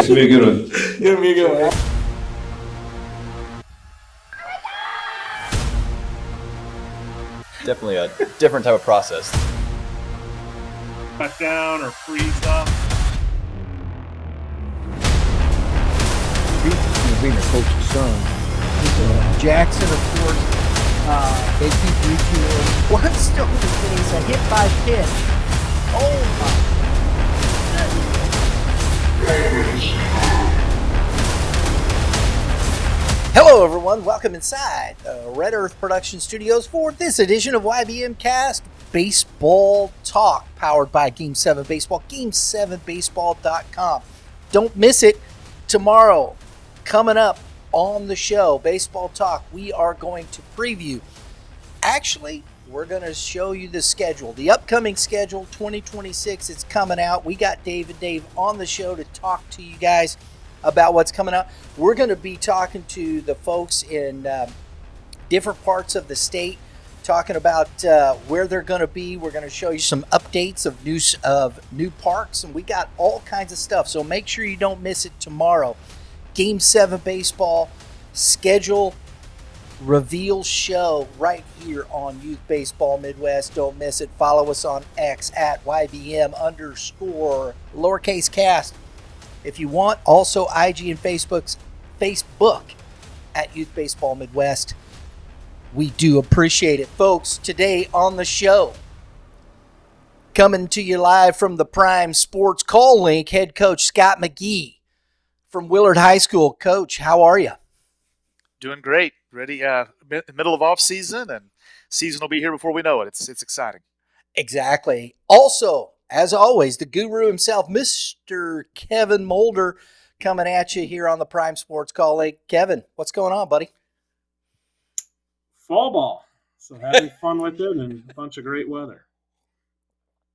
It's going to be a good one. It's going to be a good one. Definitely a different type of process. Cut down or freeze up. Being a coach's son. Jackson, of course, they keep reaching in. One still in the face, a hit by pitch. Oh my. Hello, everyone. Welcome inside the Red Earth Production Studios for this edition of YBMcast Baseball Talk, powered by Game 7 Baseball, game7baseball.com. Don't miss it tomorrow. Coming up on the show, Baseball Talk, we are going to preview. Actually, we're going to show you the schedule. The upcoming schedule, 2026, is coming out. We got Dave on the show to talk to you guys about what's coming up. We're going to be talking to the folks in different parts of the state, talking about where they're going to be. We're going to show you some updates of new parks, and we got all kinds of stuff. So make sure you don't miss it tomorrow. Game 7 Baseball schedule reveal show right here on Youth Baseball Midwest. Don't miss it. Follow us on X at YBM_lowercase cast if you want. Also IG and Facebook at Youth Baseball Midwest. We do appreciate it. Folks, today on the show, coming to you live from the Prime Sports Call Link, head coach Scott McGee from Willard High School. Coach, how are you? Doing great. Ready, middle of off season, and season will be here before we know it. It's exciting. Exactly. Also, as always, the guru himself, Mr. Kevin Mulder, coming at you here on the Prime Sports Call Link. Kevin, what's going on, buddy? Fall ball. So having fun with it and a bunch of great weather.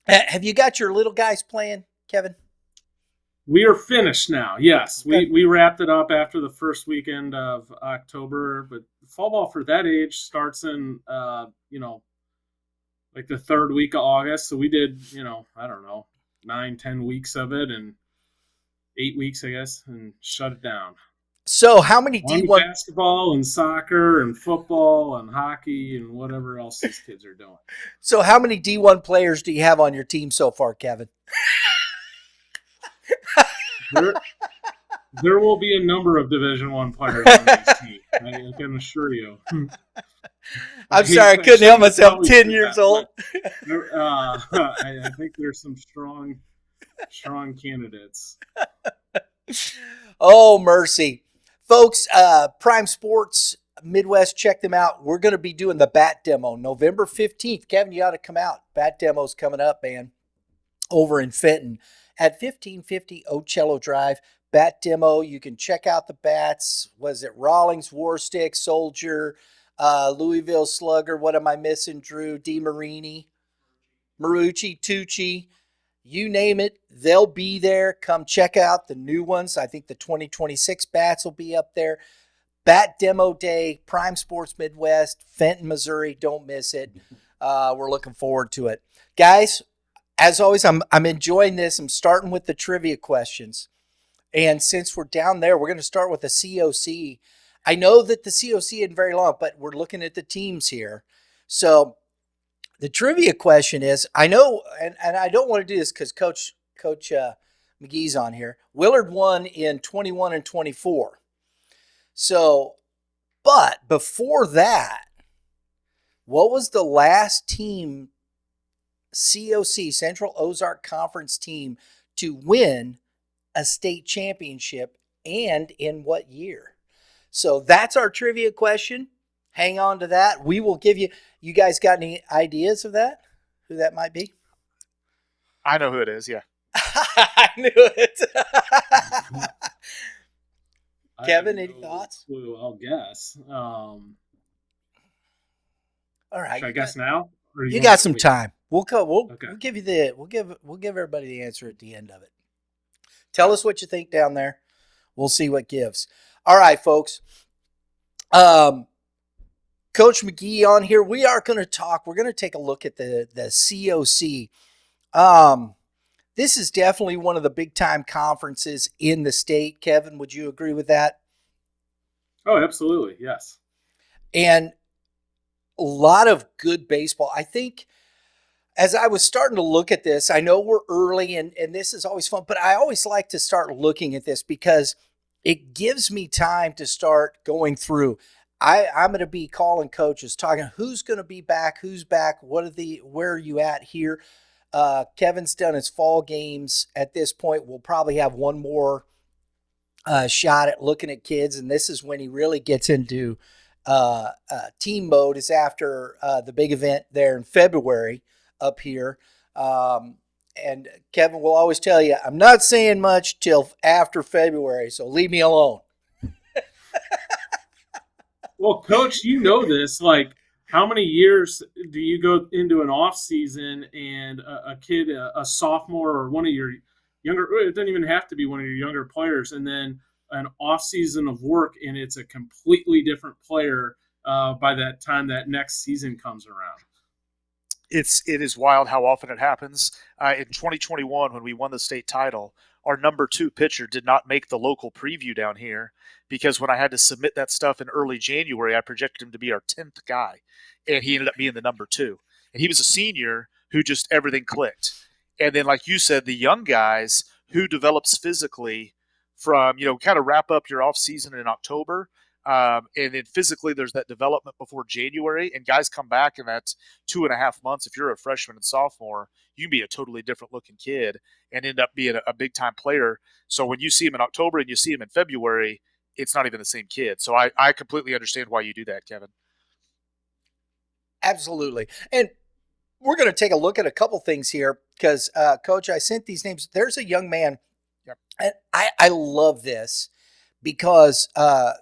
Have you got your little guys playing, Kevin? We are finished now. Yes, we wrapped it up after the first weekend of October, but fall ball for that age starts in, like the third week of August. So we did, 9-10 weeks of it and 8 weeks, I guess, and shut it down. So how many D1 basketball and soccer and football and hockey and whatever else these kids are doing. So how many D1 players do you have on your team so far, Kevin? There will be a number of Division I players on this team. I can assure you. I'm sorry, I couldn't help myself. 10 years old. I think there's some strong candidates. Oh, mercy. Folks, Prime Sports Midwest, check them out. We're going to be doing the bat demo November 15th. Kevin, you ought to come out. Bat demo's coming up, man, over in Fenton at 1550 Ocello Drive. Bat demo. You can check out the bats. Was it Rawlings, Warstick, Soldier, Louisville Slugger? What am I missing, Drew? DeMarini, Marucci, Tucci. You name it, they'll be there. Come check out the new ones. I think the 2026 bats will be up there. Bat Demo Day, Prime Sports Midwest, Fenton, Missouri. Don't miss it. We're looking forward to it. Guys, as always, I'm enjoying this. I'm starting with the trivia questions. And since we're down there, we're going to start with the COC. I know that the COC isn't very long, but we're looking at the teams here. So the trivia question is, I know, and I don't want to do this because Coach McGee's on here. Willard won in 21 and 24. So, but before that, what was the last team, COC, Central Ozark Conference team, to win a state championship, and in what year? So that's our trivia question. Hang on to that. We will give you guys got any ideas of that? Who that might be? I know who it is, yeah. I knew it. Kevin, any thoughts? I'll guess. All right. Should I guess now? You got some time. Okay. We'll give everybody the answer at the end of it. Tell us what you think down there. We'll see what gives. All right, folks. Coach McGee on here. We are going to talk. We're going to take a look at the COC. this is definitely one of the big time conferences in the state. Kevin, would you agree with that? Oh, absolutely. Yes. And a lot of good baseball. I think as I was starting to look at this, I know we're early and this is always fun, but I always like to start looking at this because it gives me time to start going through. I'm going to be calling coaches, talking who's going to be back, who's back, where are you at here? Kevin's done his fall games at this point. We'll probably have one more shot at looking at kids, and this is when he really gets into team mode, is after the big event there in February up here. And Kevin will always tell you, I'm not saying much till after February, so leave me alone. Well, Coach, you know this. Like, how many years do you go into an off season and a kid, a sophomore or one of your younger, it doesn't even have to be one of your younger players, and then an off season of work, and it's a completely different player by that time that next season comes around. It is wild how often it happens. In 2021, when we won the state title, our number 2 pitcher did not make the local preview down here because when I had to submit that stuff in early January, I projected him to be our 10th guy, and he ended up being the number 2. And he was a senior who just everything clicked. And then, like you said, the young guys who develops physically from, kind of wrap up your off season in October. And then physically, there's that development before January, and guys come back in that 2.5 months. If you're a freshman and sophomore, you can be a totally different looking kid and end up being a big time player. So when you see him in October and you see him in February, it's not even the same kid. So I completely understand why you do that, Kevin. Absolutely. And we're going to take a look at a couple things here because, Coach, I sent these names. There's a young man, Yep. and I love this because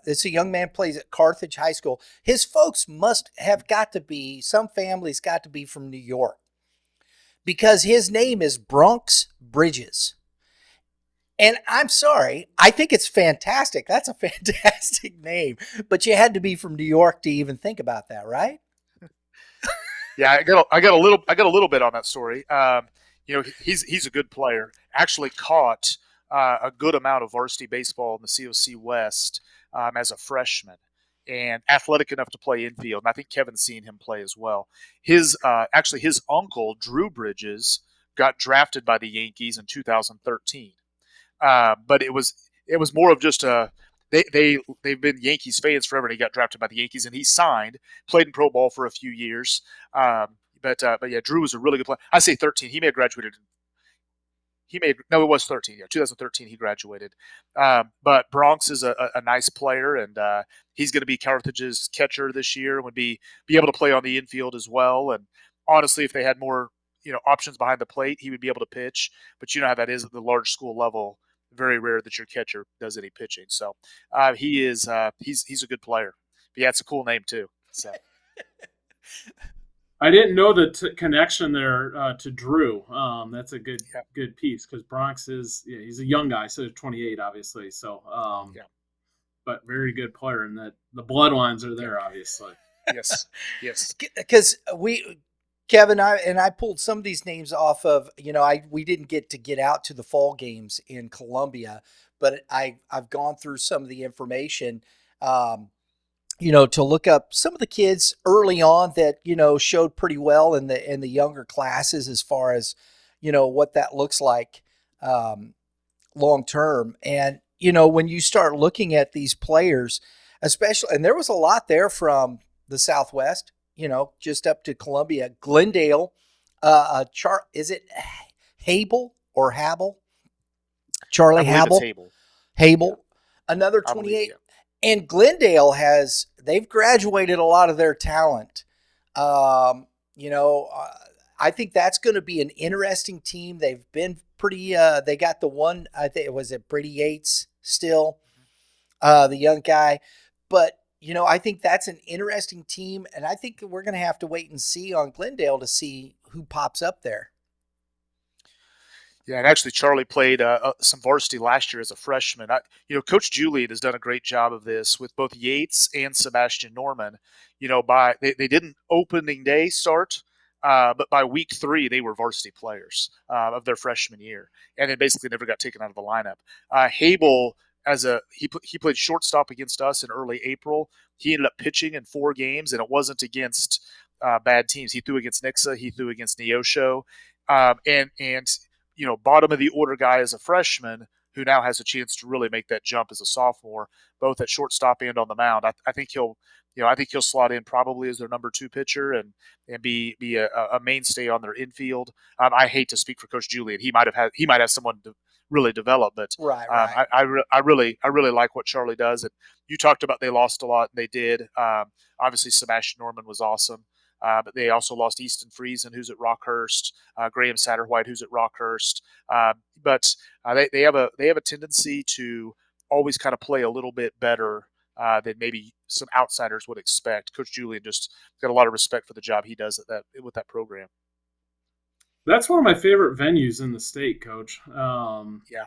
it's a young man plays at Carthage High School. His folks must have got to be, some families got to be from New York because his name is Bronx Bridges. And I'm sorry, I think it's fantastic. That's a fantastic name, but you had to be from New York to even think about that, right? Yeah, I got a little bit on that story. He's a good player. Actually caught a good amount of varsity baseball in the COC West as a freshman, and athletic enough to play infield. And I think Kevin's seen him play as well. His uncle Drew Bridges got drafted by the Yankees in 2013, but it was more of just a. They've been Yankees fans forever, and he got drafted by the Yankees, and he signed, played in pro ball for a few years. But yeah, Drew was a really good player. I say 13. He may have graduated. It was 13. Yeah, 2013 he graduated. But Bronx is a nice player, and he's going to be Carthage's catcher this year and would be able to play on the infield as well. And honestly, if they had more options behind the plate, he would be able to pitch. But you know how that is at the large school level. Very rare that your catcher does any pitching. So he's a good player. But yeah, it's a cool name too. So. I didn't know the connection there to Drew. That's a good piece because Bronx he's a young guy, so he's 28 obviously. So but very good player, and that the bloodlines are there obviously. Yes. Because Kevin, I pulled some of these names off of, we didn't get out to the fall games in Columbia, but I've gone through some of the information, to look up some of the kids early on that, showed pretty well in the younger classes as far as, what that looks like long term. And, when you start looking at these players, especially, and there was a lot there from the Southwest, just up to Columbia, Glendale, is it Hable or Habel? Charlie Habel. Hable, another 28. And Glendale they've graduated a lot of their talent. I think that's going to be an interesting team. They've been pretty, they got the one, I think it was Brady Yates still, the young guy, but I think that's an interesting team, and I think we're going to have to wait and see on Glendale to see who pops up there. Yeah, and actually Charlie played some varsity last year as a freshman. Coach Julian has done a great job of this with both Yates and Sebastian Norman. They didn't opening day start but by week 3, they were varsity players of their freshman year, and then basically never got taken out of the lineup. Hable, he played shortstop against us in early April. He ended up pitching in 4 games, and it wasn't against bad teams. He threw against Nixa. He threw against Neosho, and bottom of the order guy as a freshman who now has a chance to really make that jump as a sophomore, both at shortstop and on the mound. I think he'll slot in probably as their number 2 pitcher and be a mainstay on their infield. I hate to speak for Coach Julian. He might have someone to really develop, but Right. I really like what Charlie does. And you talked about they lost a lot, and they did. Obviously, Sebastian Norman was awesome. But they also lost Easton Friesen, who's at Rockhurst, Graham Satterwhite, who's at Rockhurst. But they have a tendency to always kind of play a little bit better than maybe some outsiders would expect. Coach Julian just got a lot of respect for the job he does with that program. That's one of my favorite venues in the state, Coach. Yeah.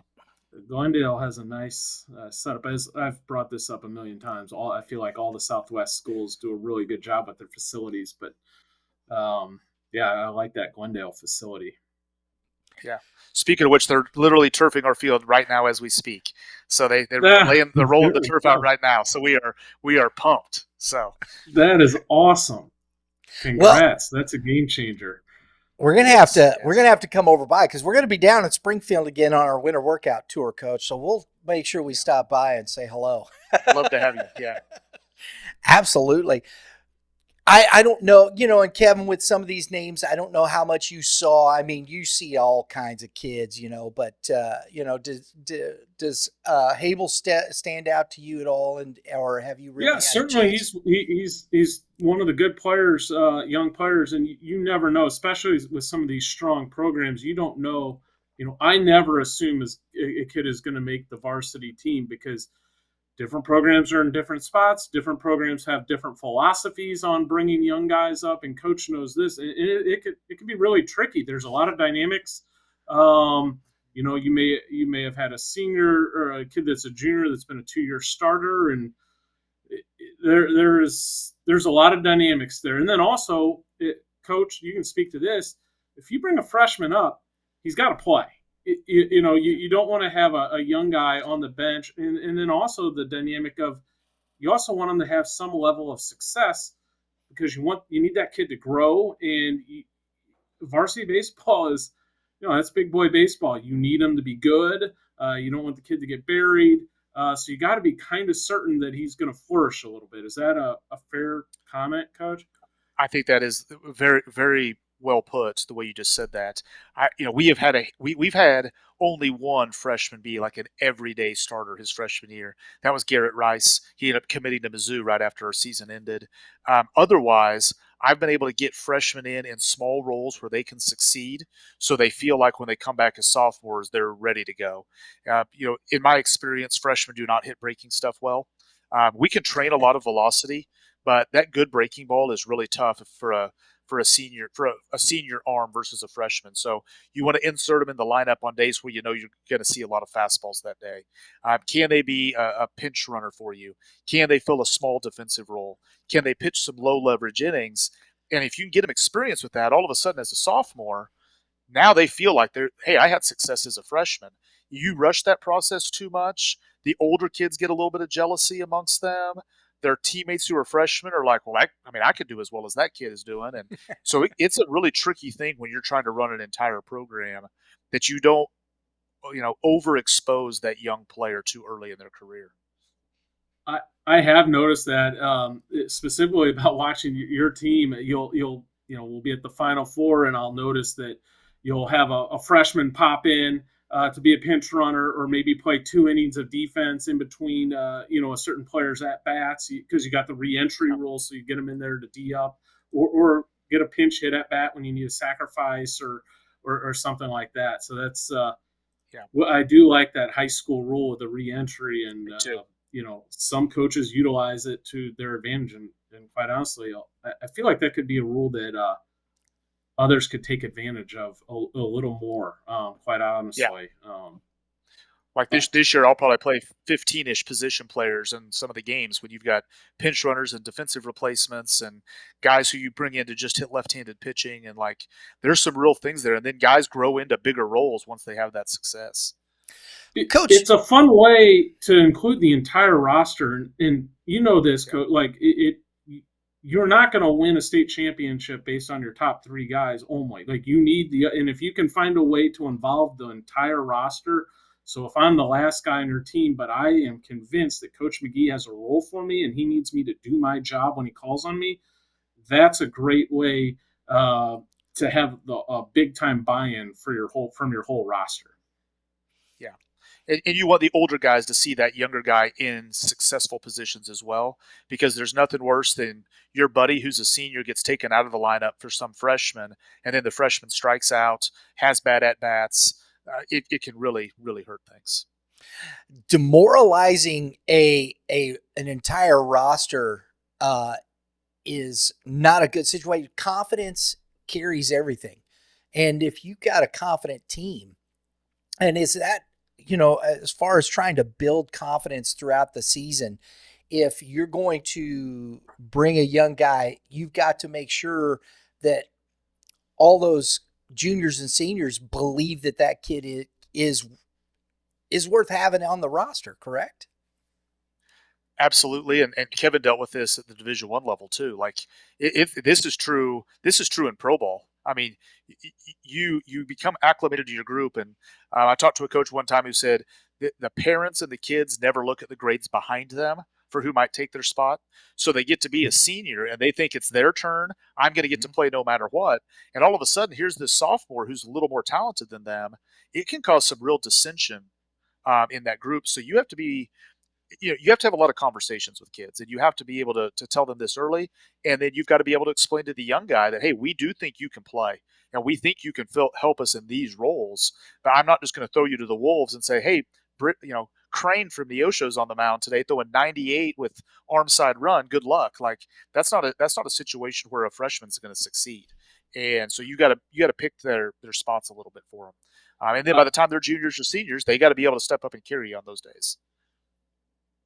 Glendale has a nice setup. As I've brought this up a million times, I feel like all the Southwest schools do a really good job with their facilities. But, I like that Glendale facility. Yeah. Speaking of which, they're literally turfing our field right now as we speak. So they're rolling the turf out right now. So we are pumped. So that is awesome. Congrats. That's a game changer. We're gonna have to come over by because we're gonna be down in Springfield again on our winter workout tour, Coach. So we'll make sure we stop by and say hello. Love to have you. Yeah, absolutely. I don't know, and Kevin, with some of these names, I don't know how much you saw. I mean, you see all kinds of kids, but does Hable stand out to you at all, or have you really? Yeah, certainly he's one of the good players, young players, and you never know, especially with some of these strong programs. You don't know. I never assume a kid is going to make the varsity team because different programs are in different spots. Different programs have different philosophies on bringing young guys up, and Coach knows this. And it can be really tricky. There's a lot of dynamics. You may have had a senior or a kid that's a junior that's been a 2-year starter, and there's a lot of dynamics there. And then also, Coach, you can speak to this. If you bring a freshman up, he's got to play. You don't want to have a young guy on the bench. And then also the dynamic of you also want him to have some level of success because you need that kid to grow. And varsity baseball is, that's big boy baseball. You need him to be good. You don't want the kid to get buried. So you got to be kind of certain that he's going to flourish a little bit. Is that a fair comment, Coach? I think that is very, very well put, the way you just said that. We've had only one freshman be like an everyday starter his freshman year. That was Garrett Rice. He ended up committing to Mizzou right after our season ended. Otherwise, I've been able to get freshmen in small roles where they can succeed, so they feel like when they come back as sophomores, they're ready to go. In my experience, freshmen do not hit breaking stuff well. We can train a lot of velocity, but that good breaking ball is really tough for a senior arm versus a freshman. So you want to insert them in the lineup on days where you're going to see a lot of fastballs that day. Can they be a pinch runner for you? Can they fill a small defensive role? Can they pitch some low leverage innings? And if you can get them experience with that, all of a sudden as a sophomore, now they feel like I had success as a freshman. You rush that process too much. The older kids get a little bit of jealousy amongst them. Their teammates who are freshmen are like, well, I could do as well as that kid is doing. And so it's a really tricky thing when you're trying to run an entire program that you don't, overexpose that young player too early in their career. I have noticed that specifically about watching your team. We'll be at the Final Four, and I'll notice that you'll have a freshman pop in to be a pinch runner, or maybe play 2 innings of defense in between, a certain player's at bats, because you got the re-entry rule, so you get them in there to D up, or get a pinch hit at bat when you need a sacrifice or something like that. So that's I do like that high school rule of the re-entry, and some coaches utilize it to their advantage, and quite honestly, I feel like that could be a rule that others could take advantage of a little more, quite honestly. Yeah. Like this year, I'll probably play 15-ish position players in some of the games when you've got pinch runners and defensive replacements and guys who you bring in to just hit left-handed pitching. And like, there's some real things there. And then guys grow into bigger roles once they have that success. Coach, it's a fun way to include the entire roster. And you know this, Coach, like you're not going to win a state championship based on your top 3 guys only. Like you need and if you can find a way to involve the entire roster. So if I'm the last guy on your team, but I am convinced that Coach McGee has a role for me and he needs me to do my job when he calls on me, that's a great way to have a big time buy-in from your whole roster. Yeah. And you want the older guys to see that younger guy in successful positions as well, because there's nothing worse than your buddy who's a senior gets taken out of the lineup for some freshman, and then the freshman strikes out, has bad at-bats. It can really, really hurt things. Demoralizing an entire roster is not a good situation. Confidence carries everything. And if you've got a confident team, and is that, as far as trying to build confidence throughout the season, if you're going to bring a young guy, you've got to make sure that all those juniors and seniors believe that kid is worth having on the roster, correct? Absolutely, and Kevin dealt with this at the Division I level too. Like, if this is true in pro ball. I mean, you become acclimated to your group, and I talked to a coach one time who said the parents and the kids never look at the grades behind them for who might take their spot. So they get to be a senior, and they think it's their turn. I'm going to get to play no matter what. And all of a sudden, here's this sophomore who's a little more talented than them. It can cause some real dissension in that group. So you have to be you have to have a lot of conversations with kids, and you have to be able to tell them this early. And then you've got to be able to explain to the young guy that, hey, we do think you can play, and we think you can help us in these roles. But I'm not just going to throw you to the wolves and say, hey, Crane from Neosho's on the mound today, throwing 98 with arm side run. Good luck. Like, that's not a situation where a freshman's going to succeed. And so you got to pick their spots a little bit for them. And then by the time they're juniors or seniors, they got to be able to step up and carry you on those days.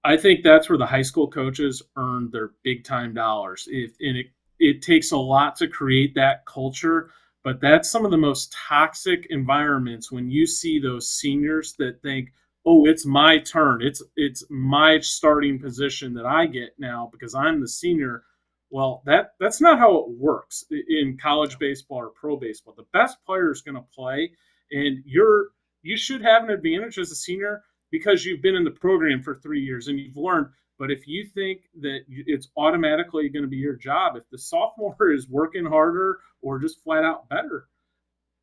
I think that's where the high school coaches earn their big time dollars. It takes a lot to create that culture, but that's some of the most toxic environments when you see those seniors that think, oh, it's my turn. It's my starting position that I get now because I'm the senior. Well, that's not how it works in college baseball or pro baseball. The best player is going to play, and you should have an advantage as a senior because you've been in the program for 3 years and you've learned. But if you think that it's automatically going to be your job, if the sophomore is working harder or just flat out better,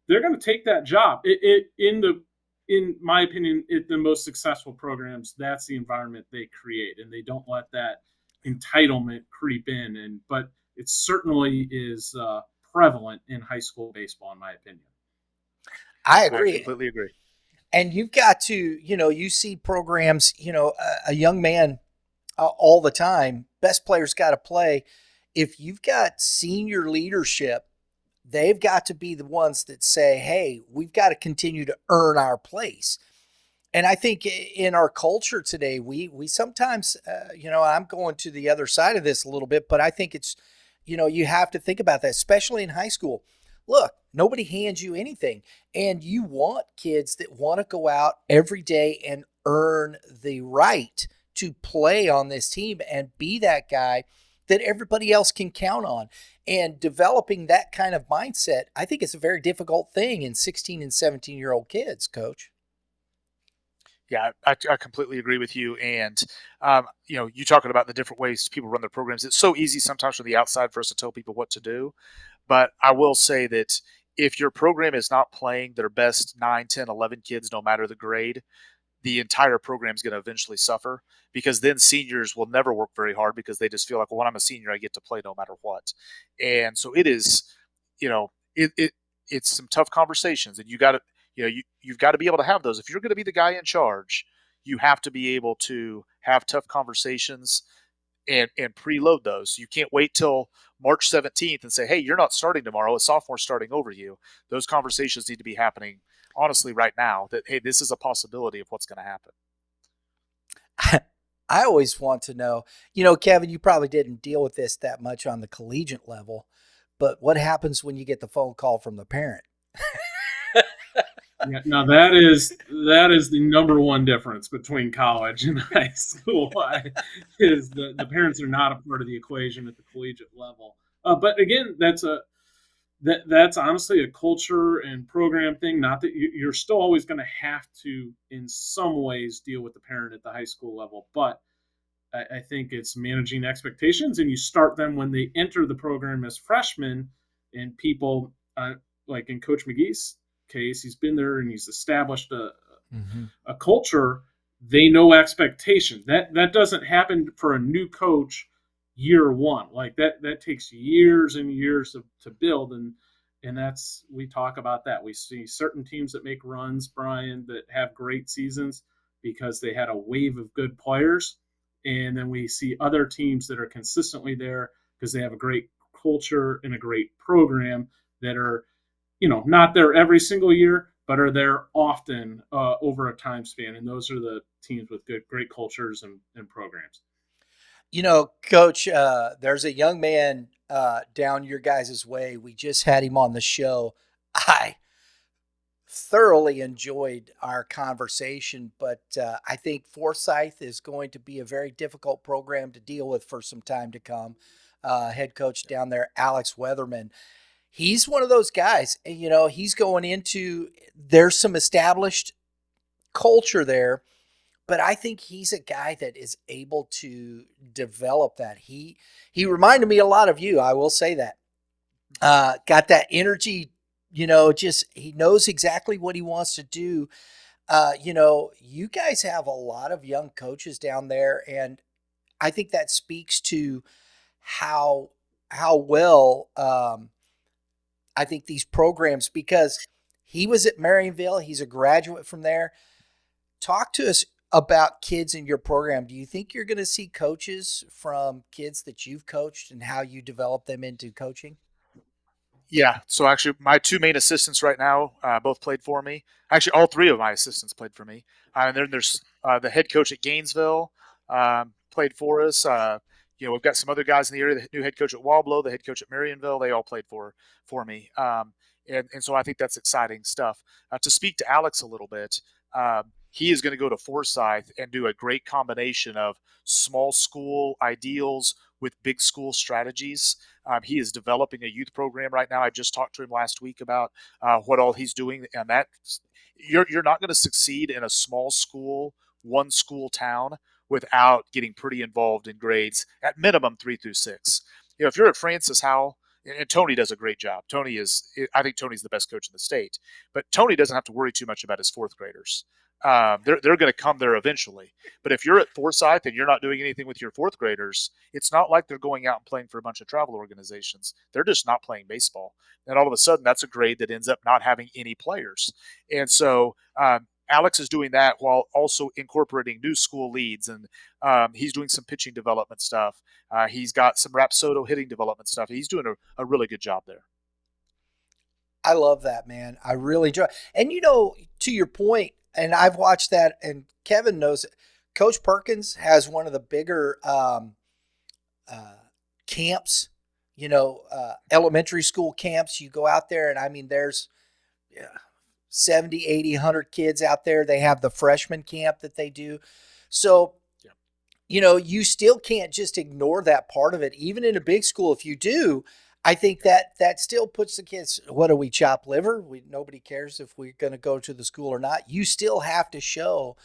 they're going to take that job. In my opinion, the most successful programs, that's the environment they create, and they don't let that entitlement creep in. But it certainly is prevalent in high school baseball, in my opinion. I agree. I completely agree. And you've got to, you see programs, a young man all the time, best players got to play. If you've got senior leadership, they've got to be the ones that say, hey, we've got to continue to earn our place. And I think in our culture today, we sometimes, I'm going to the other side of this a little bit, but I think it's, you have to think about that, especially in high school. Look, nobody hands you anything, and you want kids that want to go out every day and earn the right to play on this team and be that guy that everybody else can count on. And developing that kind of mindset, I think it's a very difficult thing in 16 and 17-year-old kids, Coach. Yeah, I completely agree with you. And, you talking about the different ways people run their programs. It's so easy sometimes from the outside for us to tell people what to do. But I will say that if your program is not playing their best 9, 10, 11 kids, no matter the grade, the entire program is going to eventually suffer, because then seniors will never work very hard because they just feel like, well, when I'm a senior, I get to play no matter what. And so it is, it's some tough conversations, and you got to, you've got to be able to have those. If you're going to be the guy in charge, you have to be able to have tough conversations and preload those. You can't wait till March 17th and say, hey, you're not starting tomorrow. A sophomore's starting over you. Those conversations need to be happening honestly right now that, hey, this is a possibility of what's going to happen. I always want to know, Kevin, you probably didn't deal with this that much on the collegiate level, but what happens when you get the phone call from the parent? Yeah, now that is the number one difference between college and high school. Is the parents are not a part of the equation at the collegiate level. But again, that's honestly a culture and program thing. Not that you're still always going to have to, in some ways, deal with the parent at the high school level, but I think it's managing expectations, and you start them when they enter the program as freshmen, and people like in Coach McGee's case, he's been there and he's established a culture. They know expectations. That doesn't happen for a new coach year one. Like that takes years and years to build, and we talk about that. We see certain teams that make runs, Brian, that have great seasons because they had a wave of good players, and then we see other teams that are consistently there because they have a great culture and a great program that are not there every single year, but are there often over a time span. And those are the teams with great cultures and programs. Coach, there's a young man down your guys' way. We just had him on the show. I thoroughly enjoyed our conversation, but I think Forsyth is going to be a very difficult program to deal with for some time to come. Head coach down there, Alex Weatherman. He's one of those guys, he's going into, there's some established culture there, but I think he's a guy that is able to develop that. He reminded me a lot of you, I will say that. Got that energy, just he knows exactly what he wants to do. You guys have a lot of young coaches down there, and I think that speaks to how well I think these programs, because he was at Marionville, he's a graduate from there. Talk to us about kids in your program. Do you think you're going to see coaches from kids that you've coached and how you develop them into coaching? Yeah. So actually, my two main assistants right now both played for me. Actually, all three of my assistants played for me. And then there's the head coach at Gainesville played for us. We've got some other guys in the area. The new head coach at Wablo, the head coach at Marionville, they all played for me. And so I think that's exciting stuff. To speak to Alex a little bit, he is going to go to Forsyth and do a great combination of small school ideals with big school strategies. He is developing a youth program right now. I just talked to him last week about what all he's doing, and that you're not going to succeed in a small school, one school town without getting pretty involved in grades at minimum 3 through 6. If you're at Francis Howell, and Tony does a great job. I think Tony's the best coach in the state, but Tony doesn't have to worry too much about his fourth graders. They're going to come there eventually. But if you're at Forsyth and you're not doing anything with your fourth graders, it's not like they're going out and playing for a bunch of travel organizations. They're just not playing baseball. And all of a sudden, that's a grade that ends up not having any players. And so Alex is doing that while also incorporating new school leads, and he's doing some pitching development stuff. He's got some Rapsodo hitting development stuff. He's doing a really good job there. I love that, man. I really enjoy it. And, to your point, and I've watched that, and Kevin knows it, Coach Perkins has one of the bigger camps, elementary school camps. You go out there, and I mean, there's 70, 80, 100 kids out there. They have the freshman camp that they do. So, you still can't just ignore that part of it. Even in a big school, if you do, I think that still puts the kids, what do we chop liver? Nobody cares if we're going to go to the school or not. You still have to show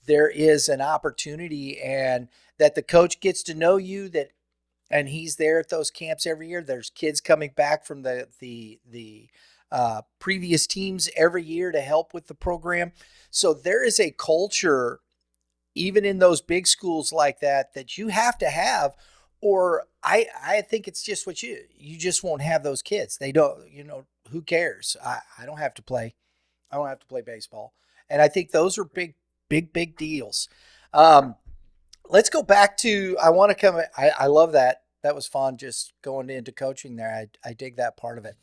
there is an opportunity and that the coach gets to know you, and he's there at those camps every year. There's kids coming back from the previous teams every year to help with the program. So there is a culture, even in those big schools like that you have to have, or I think it's just what you just won't have those kids. They don't, who cares? I don't have to play. I don't have to play baseball. And I think those are big deals. Let's go back to, I love that. That was fun just going into coaching there. I dig that part of it.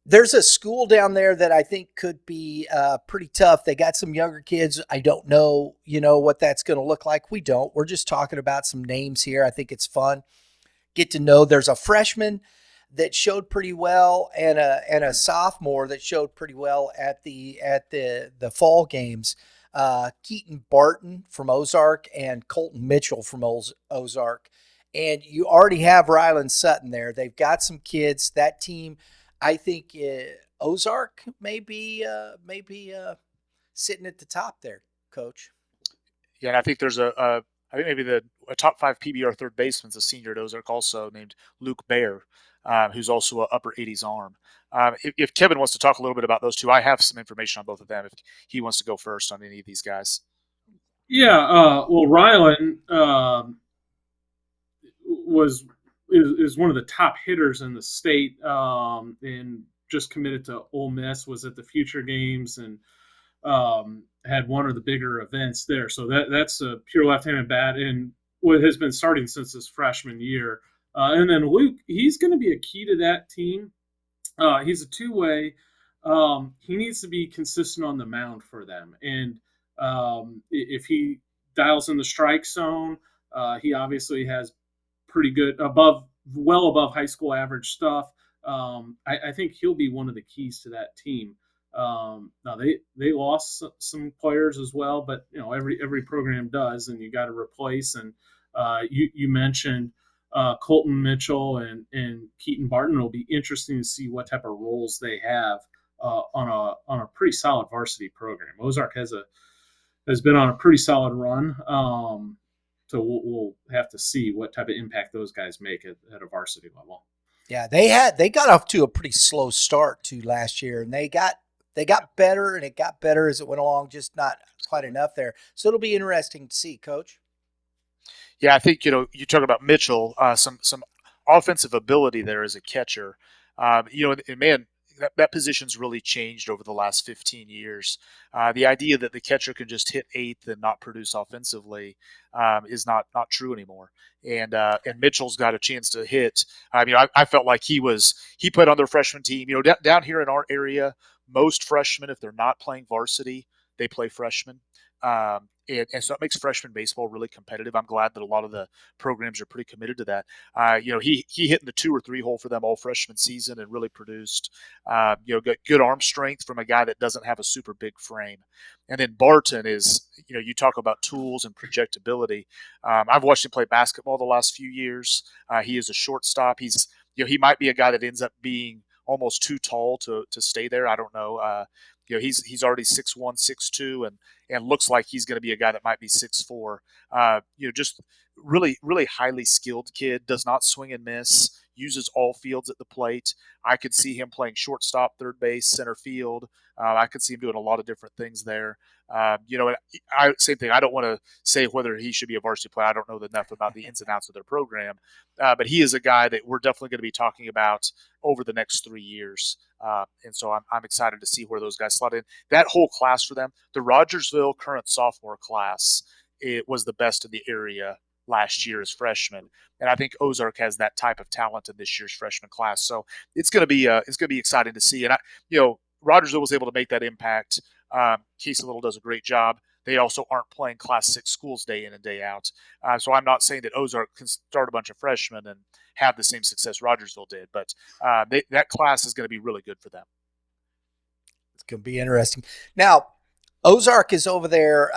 There's a school down there that I think could be pretty tough. They got some younger kids. I don't know, what that's going to look like. We don't. We're just talking about some names here. I think it's fun. Get to know. There's a freshman that showed pretty well and a sophomore that showed pretty well at the fall games. Keaton Barton from Ozark and Colton Mitchell from Ozark. And you already have Rylan Sutton there. They've got some kids. That team, I think Ozark may be sitting at the top there, Coach. Yeah, and I think there's I think maybe a top 5 PBR third baseman's a senior at Ozark also named Luke Baer, who's also an upper 80s arm. If Kevin wants to talk a little bit about those two, I have some information on both of them if he wants to go first on any of these guys. Yeah, well, Rylan is one of the top hitters in the state, and just committed to Ole Miss, was at the Future Games, and had one of the bigger events there. So that's a pure left-handed bat, and what has been starting since his freshman year. And then Luke, he's going to be a key to that team. He's a two-way. He needs to be consistent on the mound for them. And if he dials in the strike zone, he obviously has pretty good, well above high school average stuff. I think he'll be one of the keys to that team. Now they lost some players as well, but every program does, and you got to replace. And you mentioned Colton Mitchell and Keaton Barton. It'll be interesting to see what type of roles they have on a pretty solid varsity program. Ozark has been on a pretty solid run. So we'll have to see what type of impact those guys make at a varsity level. Yeah, they got off to a pretty slow start to last year, and they got better, and it got better as it went along, just not quite enough there. So it'll be interesting to see, Coach. Yeah, I think you talk about Mitchell, some offensive ability there as a catcher. And man, that position's really changed over the last 15 years. The idea that the catcher can just hit eighth and not produce offensively is not true anymore. And Mitchell's got a chance to hit. I felt like he played on their freshman team. Down here in our area, most freshmen, if they're not playing varsity, they play freshman. And so it makes freshman baseball really competitive. I'm glad that a lot of the programs are pretty committed to that. He hit in the 2 or 3 hole for them all freshman season and really produced, got good arm strength from a guy that doesn't have a super big frame. And then Barton is, you talk about tools and projectability. I've watched him play basketball the last few years. He is a shortstop. He might be a guy that ends up being almost too tall to stay there. I don't know. He's already 6'1", 6'2", and looks like he's going to be a guy that might be 6'4". Just really, really highly skilled kid. Does not swing and miss. Uses all fields at the plate. I could see him playing shortstop, third base, center field. I could see him doing a lot of different things there. Same thing. I don't want to say whether he should be a varsity player. I don't know enough about the ins and outs of their program, but he is a guy that we're definitely going to be talking about over the next 3 years. And so I'm excited to see where those guys slot in. That whole class for them, the Rogersville current sophomore class, it was the best in the area last year as freshmen, and I think Ozark has that type of talent in this year's freshman class. So it's going to be exciting to see. And Rogersville was able to make that impact. Casey Little does a great job. They also aren't playing Class 6 schools day in and day out. So I'm not saying that Ozark can start a bunch of freshmen and have the same success Rogersville did, but that class is going to be really good for them. It's going to be interesting. Now, Ozark is over there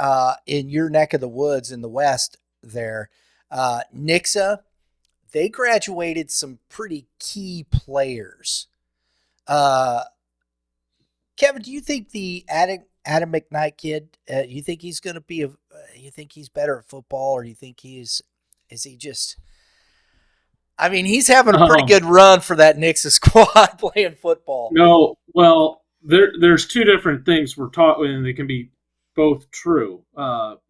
in your neck of the woods in the west there. Nixa, they graduated some pretty key players. Kevin, do you think the Adam McKnight kid, you think he's going to be you think he's better at football, or do you think is he just, he's having a pretty good run for that Nixa squad playing football. No, well, there's two different things we're talking, and they can be both true.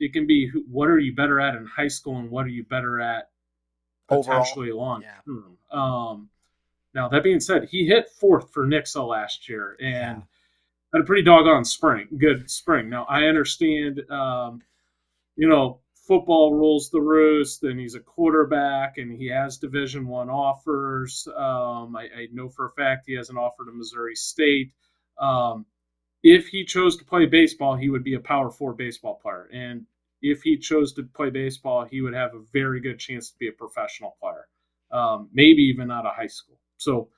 It can be what are you better at in high school, and what are you better at potentially long term. Now, that being said, he hit 4th for Nixa last year, and had a pretty doggone good spring. Now, I understand, football football rules the roost, and he's a quarterback, and he has Division I offers. I know for a fact he has an offer to Missouri State. If he chose to play baseball, he would be a Power 4 baseball player. And if he chose to play baseball, he would have a very good chance to be a professional player, maybe even out of high school. So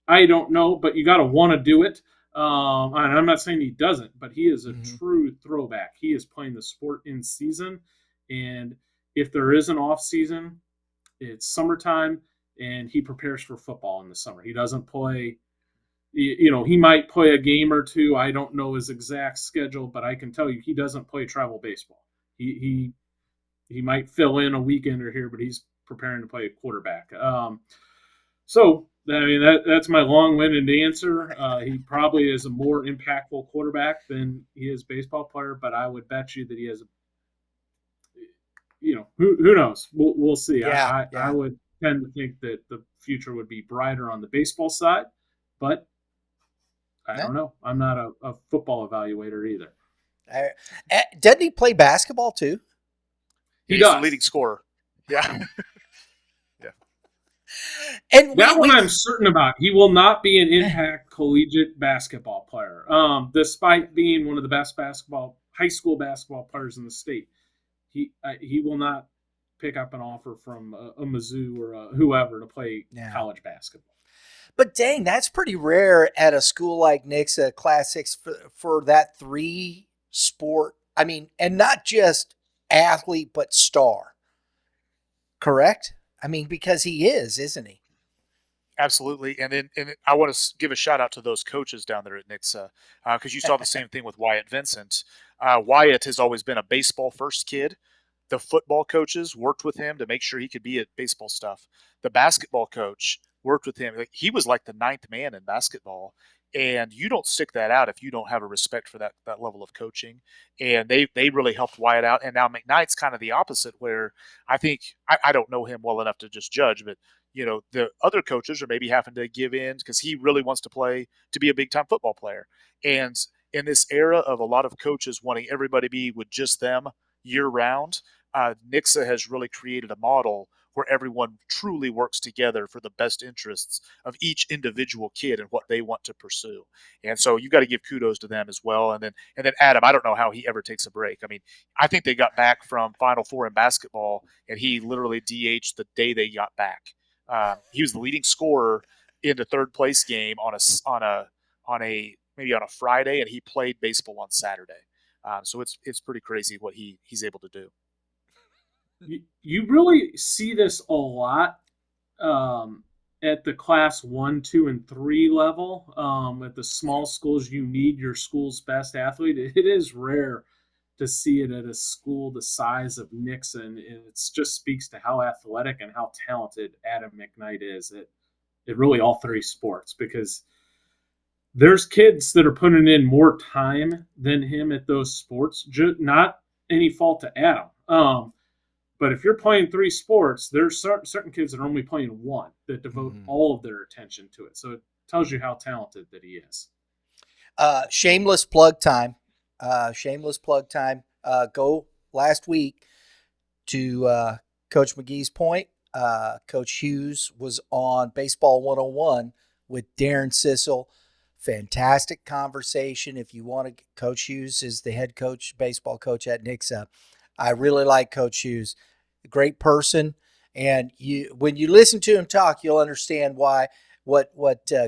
I don't know, but you got to want to do it. And I'm not saying he doesn't, but he is a true throwback. He is playing the sport in season. And if there is an off season, it's summertime, and he prepares for football in the summer. He doesn't play, he might play a game or two. I don't know his exact schedule, but I can tell you he doesn't play travel baseball. He might fill in a weekend or here, but he's preparing to play a quarterback. So that's my long-winded answer. He probably is a more impactful quarterback than he is baseball player, but I would bet you that he has who knows? We'll see. Yeah, I would tend to think that the future would be brighter on the baseball side, but I don't know. I'm not a football evaluator either. Doesn't he play basketball too? He's does. the leading scorer. Yeah. And that one I'm certain about. He will not be an impact collegiate basketball player, despite being one of the best high school basketball players in the state. He will not pick up an offer from a Mizzou or whoever to play college basketball. But dang, that's pretty rare at a school like Nixa Class 6 for that 3 sport. I mean, and not just athlete, but star. Correct? I mean, because he is, isn't he? Absolutely. And I want to give a shout out to those coaches down there at Nixa, because you saw the same thing with Wyatt Vincent. Wyatt has always been a baseball first kid. The football coaches worked with him to make sure he could be at baseball stuff. The basketball coach worked with him. He was like the 9th man in basketball. And you don't stick that out if you don't have a respect for that level of coaching. And they really helped Wyatt out. And now McKnight's kind of the opposite, where I think I don't know him well enough to just judge, but the other coaches are maybe having to give in because he really wants to be a big time football player. And in this era of a lot of coaches wanting everybody to be with just them year round, Nixa has really created a model where everyone truly works together for the best interests of each individual kid and what they want to pursue. And so you got to give kudos to them as well. And then Adam, I don't know how he ever takes a break. I mean, I think they got back from Final Four in basketball, and he literally DH'd the day they got back. He was the leading scorer in the third place game on a Friday, and he played baseball on Saturday. So it's pretty crazy what he's able to do. You really see this a lot at the class 1, 2, and 3 level. At the small schools, you need your school's best athlete. It is rare to see it at a school the size of Nixa, and it just speaks to how athletic and how talented Adam McKnight is at really all 3 sports, because there's kids that are putting in more time than him at those sports. Not any fault to Adam. But if you're playing 3 sports, there's certain kids that are only playing 1 that devote all of their attention to it. So it tells you how talented that he is. Shameless plug time. Go last week to Coach McGee's point. Coach Hughes was on Baseball 101 with Darren Sissel. Fantastic conversation. If you want to, Coach Hughes is the head coach, baseball coach at Nixa. I really like Coach Hughes. Great person, and when you listen to him talk, you'll understand why what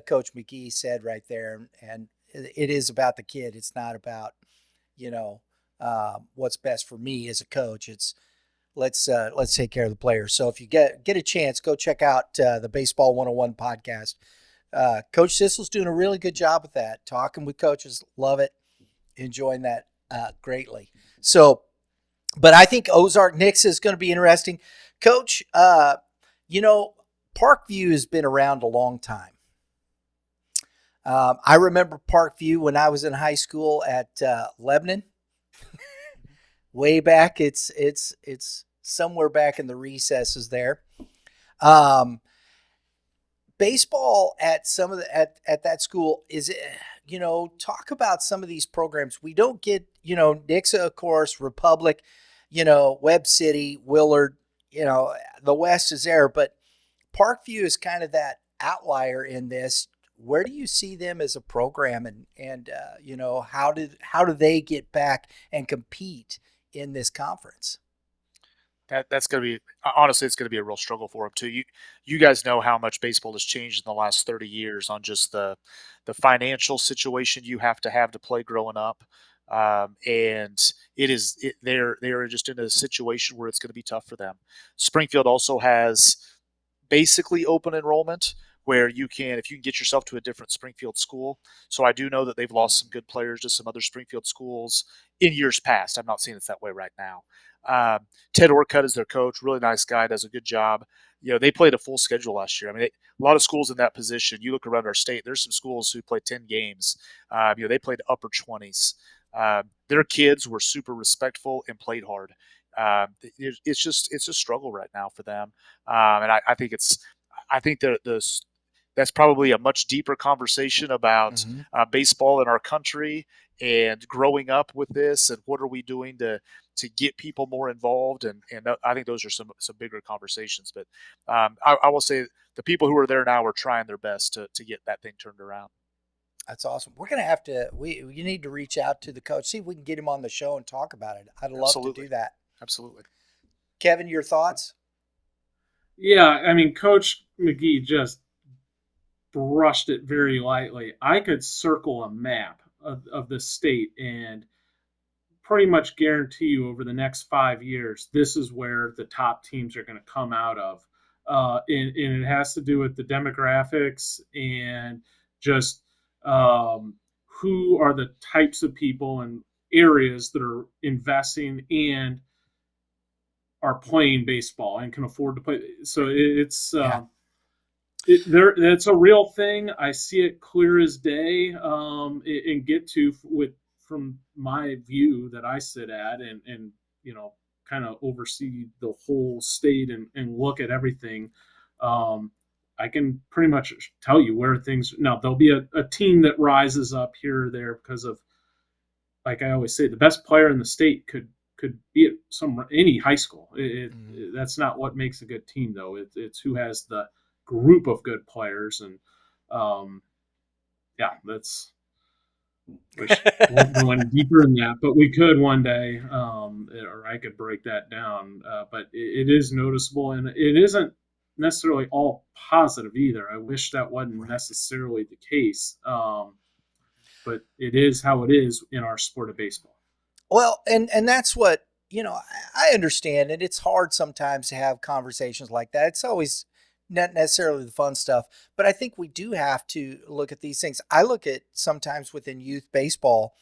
Coach McGee said right there. And it is about the kid. It's not about what's best for me as a coach. It's let's take care of the players. So if you get a chance, go check out the Baseball 101 podcast. Coach Sissel's doing a really good job with that. Talking with coaches, love it, enjoying that greatly. So. But I think Ozark Nixa is going to be interesting. Coach, Parkview has been around a long time. I remember Parkview when I was in high school at Lebanon. Way back, it's somewhere back in the recesses there. Baseball at at that school is, talk about some of these programs. We don't get, Nixa, of course, Republic. Webb City, Willard, the West is there, but Parkview is kind of that outlier in this. Where do you see them as a program, and how do they get back and compete in this conference? That's going to be, honestly, it's going to be a real struggle for them too. You guys know how much baseball has changed in the last 30 years on just the financial situation you have to play growing up. And they're just in a situation where it's going to be tough for them. Springfield also has basically open enrollment where if you can get yourself to a different Springfield school. So I do know that they've lost some good players to some other Springfield schools in years past. I'm not saying it's that way right now. Ted Orcutt is their coach, really nice guy, does a good job. They played a full schedule last year. I mean, a lot of schools in that position. You look around our state, there's some schools who played 10 games. They played upper 20s. Their kids were super respectful and played hard. It's a struggle right now for them, and I think that's probably a much deeper conversation about baseball in our country and growing up with this, and what are we doing to get people more involved, and I think those are some bigger conversations. But I will say the people who are there now are trying their best to get that thing turned around. That's awesome. We're going to have to you need to reach out to the coach, see if we can get him on the show and talk about it. I'd love to do that. Absolutely. Kevin, your thoughts? Yeah, I mean, Coach McGee just brushed it very lightly. I could circle a map of the state and pretty much guarantee you over the next 5 years, this is where the top teams are going to come out of. And it has to do with the demographics and just who are the types of people and areas that are investing and are playing baseball and can afford to play. So it's that's a real thing. I see it clear as day, and get to from my view that I sit at and kind of oversee the whole state and look at everything. I can pretty much tell you where things now. There'll be a team that rises up here or there because of, like I always say, the best player in the state could be at any high school. That's not what makes a good team, though. It's who has the group of good players, and that's. We won't go any deeper in that, but we could one day, or I could break that down. But it is noticeable, and it isn't necessarily all positive either. I wish that wasn't necessarily the case, but it is how it is in our sport of baseball. Well, and that's what, I understand it. It's hard sometimes to have conversations like that. It's always not necessarily the fun stuff, but I think we do have to look at these things. I look at sometimes within youth baseball,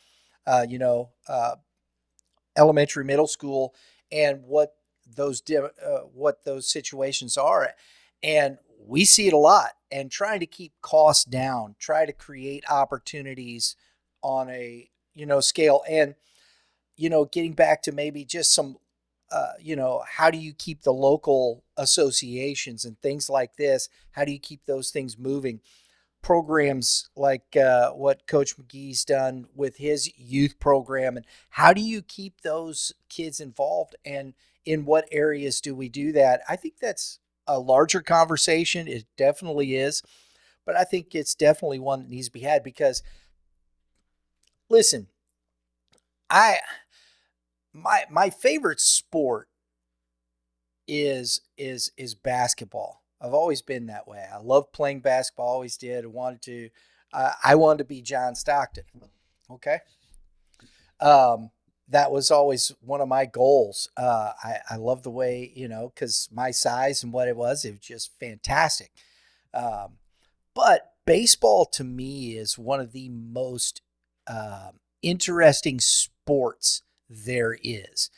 elementary, middle school, and what those situations are. And we see it a lot, and trying to keep costs down, try to create opportunities on a, scale. And, getting back to maybe just some, how do you keep the local associations and things like this? How do you keep those things moving? Programs like what Coach McGee's done with his youth program, and how do you keep those kids involved, and in what areas do we do that? I think that's a larger conversation. It definitely is, but I think it's definitely one that needs to be had because, listen, my favorite sport is basketball. I've always been that way. I love playing basketball. Always did. I wanted to be John Stockton. Okay. That was always one of my goals. I love the way, because my size and what it was just fantastic. But baseball to me is one of the most interesting sports there is.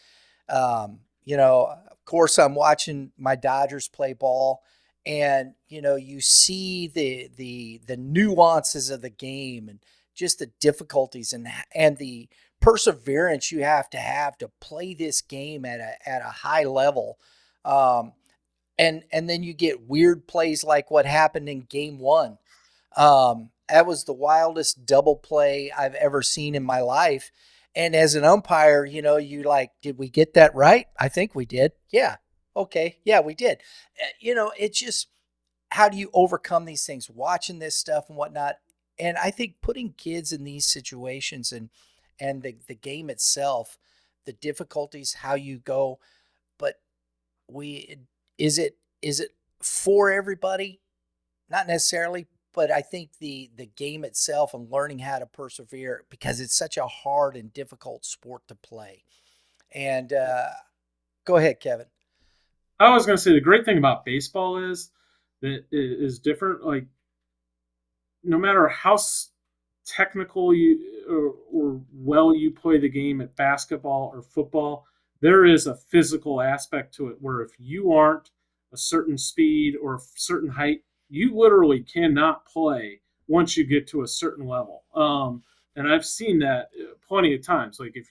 Of course, I'm watching my Dodgers play ball, and you see the nuances of the game and just the difficulties and the perseverance you have to play this game at a high level. And then you get weird plays like what happened in Game 1. That was the wildest double play I've ever seen in my life. And as an umpire, you like, did we get that right? I think we did. Yeah. Okay. Yeah, we did. It's just, how do you overcome these things? Watching this stuff and whatnot. And I think putting kids in these situations and the game itself, the difficulties, how you go, but is it for everybody? Not necessarily, but I think the game itself and learning how to persevere, because it's such a hard and difficult sport to play. And go ahead, Kevin. I was going to say the great thing about baseball is that it is different. Like, no matter how technical you or well you play the game at basketball or football, there is a physical aspect to it where if you aren't a certain speed or a certain height, you literally cannot play once you get to a certain level. And I've seen that plenty of times. Like, if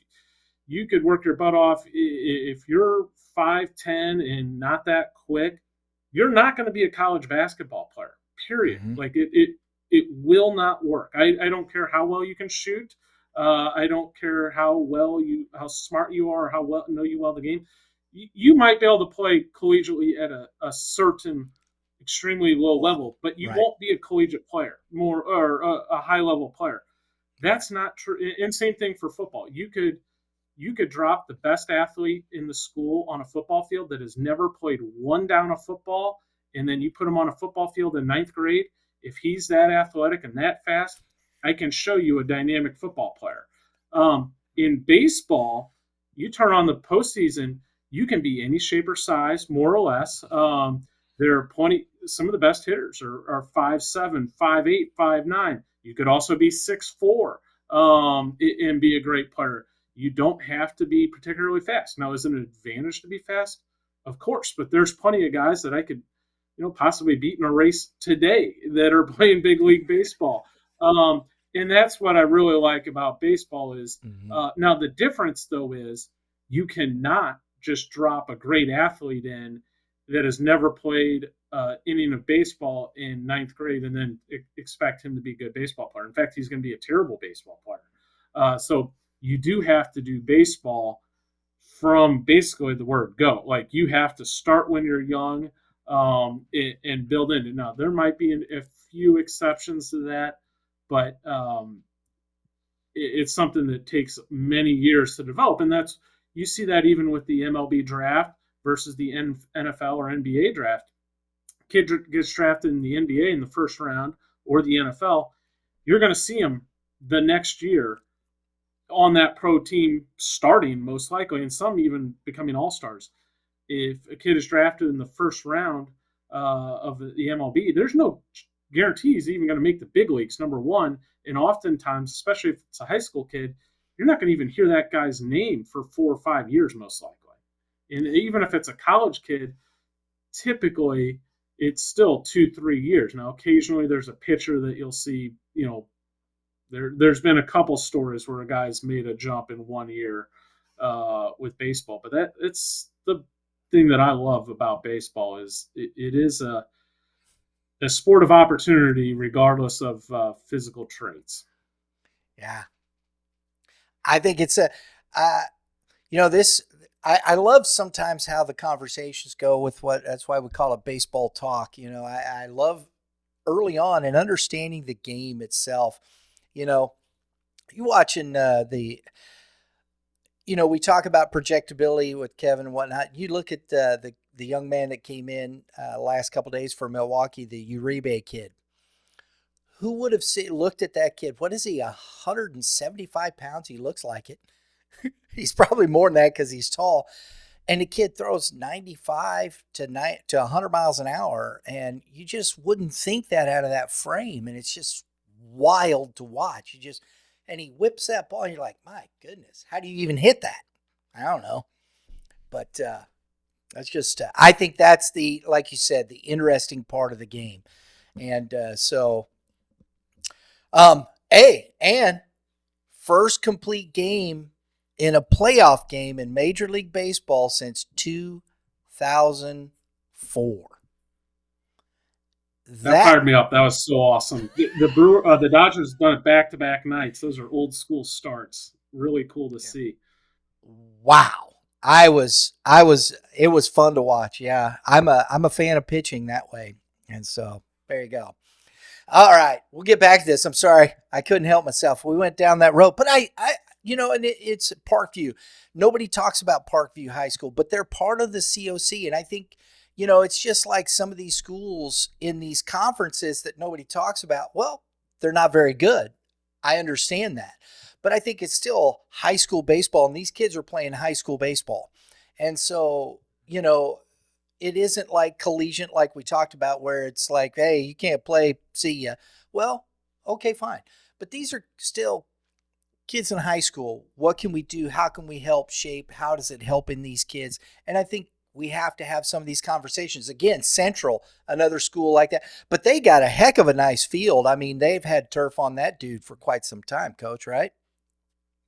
you could work your butt off, if you're 5'10" and not that quick, you're not going to be a college basketball player, period. Mm-hmm. Like, it will not work. I don't care how well you can shoot. I don't care how smart you are, or how well know the game. You might be able to play collegiately at a certain extremely low level, but you won't be a collegiate player, or a high level player. That's not true. And same thing for football. You could drop the best athlete in the school on a football field that has never played one down of football, and then you put him on a football field in 9th grade. If he's that athletic and that fast, I can show you a dynamic football player. In baseball, you turn on the postseason, you can be any shape or size, more or less. There are some of the best hitters are 5'7", 5'8", 5'9". You could also be 6'4", and be a great player. You don't have to be particularly fast. Now, is it an advantage to be fast? Of course, but there's plenty of guys that I could possibly beat in a race today that are playing big league baseball. And that's what I really like about baseball is now the difference, though, is you cannot just drop a great athlete in that has never played inning of baseball in 9th grade and then expect him to be a good baseball player. In fact, he's going to be a terrible baseball player. So you do have to do baseball from basically the word go. Like, you have to start when you're young, and build into. Now, there might be a few exceptions to that, but it's something that takes many years to develop. And you see that even with the MLB draft versus the NFL or NBA draft. Kid gets drafted in the NBA in the first round or the NFL, you're going to see him the next year on that pro team starting, most likely, and some even becoming all-stars. If a kid is drafted in the first round of the MLB, there's no guarantee he's even going to make the big leagues, number one. And oftentimes, especially if it's a high school kid, you're not going to even hear that guy's name for 4 or 5 years, most likely. And even if it's a college kid, typically it's still 2-3 years. Now, occasionally there's a pitcher that you'll see, there's been a couple stories where a guy's made a jump in 1 year with baseball. But it's the thing that I love about baseball is it is a sport of opportunity regardless of physical traits. Yeah. I think it's I love sometimes how the conversations go with that's why we call it baseball talk. I love early on and understanding the game itself. You watching we talk about projectability with Kevin and whatnot. You look at the young man that came in last couple of days for Milwaukee, the Uribe kid. Who would have looked at that kid? What is he, 175 pounds? He looks like it. He's probably more than that because he's tall. And the kid throws 95 to 100 miles an hour, and you just wouldn't think that out of that frame. And it's just wild to watch. And he whips that ball, and you're like, my goodness, how do you even hit that? I don't know. But that's just, I think that's like you said, the interesting part of the game. And and first complete game in a playoff game in Major League Baseball since 2004. That fired me up. That was so awesome. The Dodgers done it back-to-back nights. Those are old school starts. really cool to see. Wow. It was fun to watch. Yeah. I'm a fan of pitching that way. And so there you go. All right. We'll get back to this. I'm sorry. I couldn't help myself. We went down that road, but and it's Parkview. Nobody talks about Parkview High School, but they're part of the COC. And I think, it's just like some of these schools in these conferences that nobody talks about. Well, they're not very good. I understand that. But I think it's still high school baseball, and these kids are playing high school baseball. And so, it isn't like collegiate like we talked about where it's like, hey, you can't play, see ya. Well, okay, fine. But these are still kids in high school. What can we do? How can we help shape? How does it help in these kids? And I think we have to have some of these conversations. Again, Central, another school like that. But they got a heck of a nice field. I mean, they've had turf on that dude for quite some time, Coach, right?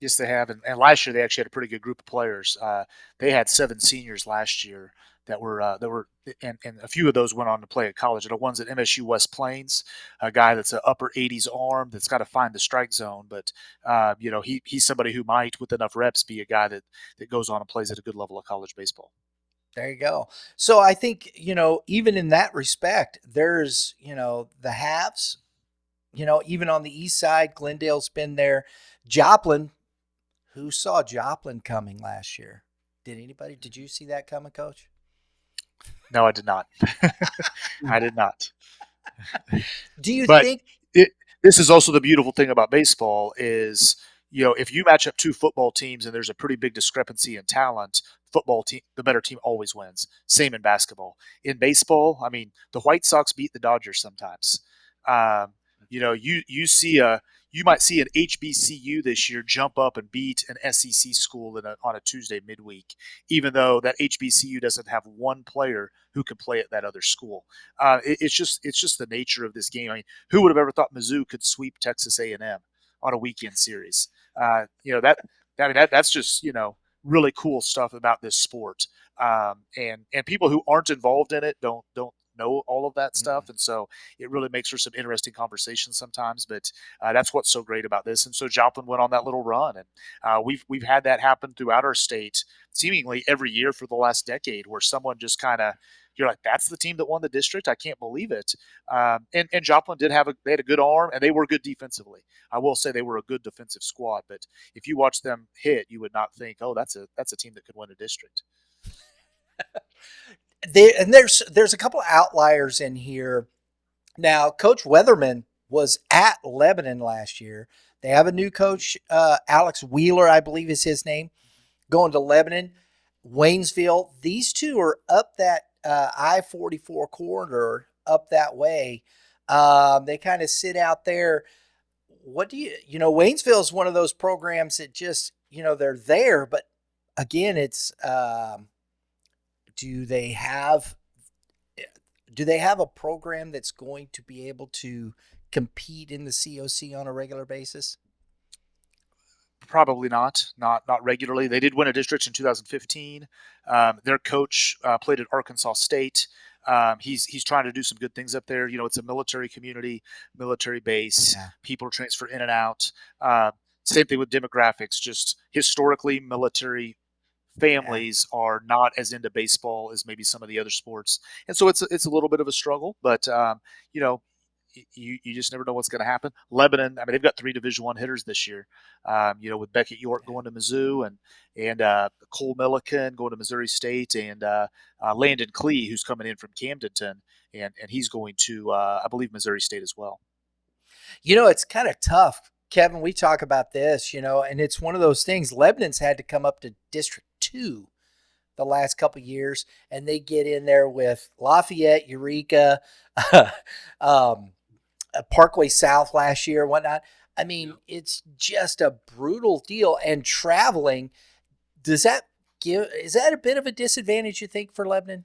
Yes, they have. And last year they actually had a pretty good group of players. They had 7 seniors last year that were and a few of those went on to play at college. The one's at MSU West Plains, a guy that's an upper 80s arm that's got to find the strike zone. But he's somebody who might, with enough reps, be a guy that goes on and plays at a good level of college baseball. There you go. So I think, even in that respect, there's, the haves, even on the east side, Glendale's been there. Joplin, who saw Joplin coming last year? Did you see that coming, Coach? No, I did not. I did not. Do you think this is also the beautiful thing about baseball is, if you match up 2 football teams and there's a pretty big discrepancy in talent, the better team always wins. Same in basketball. In baseball, I mean, the White Sox beat the Dodgers sometimes. You might see an HBCU this year jump up and beat an SEC school on a Tuesday midweek, even though that HBCU doesn't have one player who can play at that other school. It's just the nature of this game. I mean, who would have ever thought Mizzou could sweep Texas A&M on a weekend series? That's just really cool stuff about this sport. And people who aren't involved in it don't know all of that stuff, and so it really makes for some interesting conversations sometimes. But that's what's so great about this. And so Joplin went on that little run, and we've had that happen throughout our state, seemingly every year for the last decade, where someone just kind of, you're like, that's the team that won the district. I can't believe it. And Joplin they had a good arm, and they were good defensively. I will say they were a good defensive squad. But if you watch them hit, you would not think, oh, that's a team that could win a district. There's a couple of outliers in here. Now, Coach Weatherman was at Lebanon last year. They have a new coach, Alex Wheeler, I believe is his name, going to Lebanon. Waynesville, these two are up that I-44 corridor, up that way. They kind of sit out there. What do Waynesville is one of those programs that just, they're there, but again, it's do they have a program that's going to be able to compete in the COC on a regular basis? Probably not regularly. They did win a district in 2015. Their coach played at Arkansas State. He's trying to do some good things up there. It's a military community, military base. Yeah. People transfer in and out. Same thing with demographics. Just historically, military families are not as into baseball as maybe some of the other sports, and so it's a little bit of a struggle. But you just never know what's going to happen. Lebanon, I mean, they've got 3 Division I hitters this year. With Beckett York going to Mizzou, and Cole Milliken going to Missouri State, and Landon Klee, who's coming in from Camdenton, and he's going to I believe Missouri State as well. It's kind of tough, Kevin. We talk about this, and it's one of those things. Lebanon's had to come up to District 2 the last couple of years, and they get in there with Lafayette, Eureka, Parkway South last year, whatnot. I mean, it's just a brutal deal. And traveling, is that a bit of a disadvantage, you think, for Lebanon?